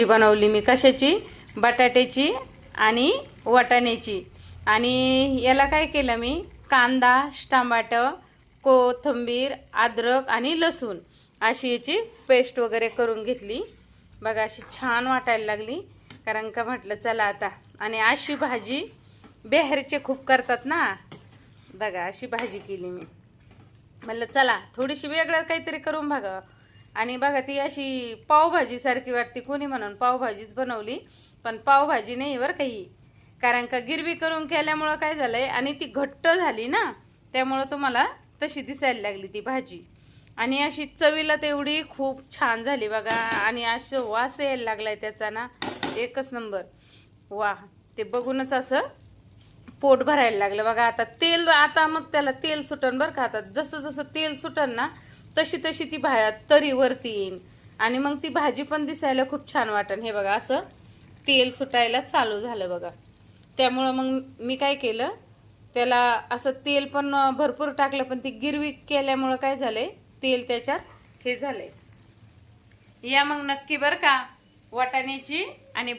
बनवली मी कशाची, बटाट्याची आणि वाटाण्याची। आणि याला काय केलं मी, कांदा, टमाटर, कोथिंबीर, अद्रक आणि लसूण अशी याची पेस्ट वगैरे करून घेतली बघा। अशी छान वाटायला लागली, कारण का म्हटलं चला आता। आणि अशी भाजी बिहारचे खूप करतात ना बघा, अशी भाजी केली मी। म्हणलं चला थोडीशी वेगळं काहीतरी करून बघा। आणि बघा ती अशी पावभाजी सारखी वाटते, कोणी म्हणून पावभाजीच बनवली, पण पावभाजी नाही बरं काही, कारण का गिरवी करून केल्यामुळं काय झालंय, आणि ती घट्ट झाली ना, त्यामुळं तुम्हाला तशी दिसायला लागली ती भाजी। आणि अशी चवीला तेवढी खूप छान झाली बघा। आणि असं वास यायला लागलाय त्याचा ना, एकच नंबर। वा, ते बघूनच असं पोट भरायला लागलं बघा। आता तेल, आता मग त्याला तेल सुटन बरं का। आता जसं जसं तेल सुटन ना, तशी तशी ती तरी वरती येईन, आणि मग ती भाजी पण दिसायला खूप छान वाटन। हे बघा असं तेल सुटायला चालू झालं बघा। त्यामुळं मग मी काय केलं, त्याला असं तेल पण भरपूर टाकलं, पण ती गिरवी केल्यामुळं काय झालंय, तेल त्याच्यात हे झालंय। या मग नक्की बरं का, वाटाण्याची आणि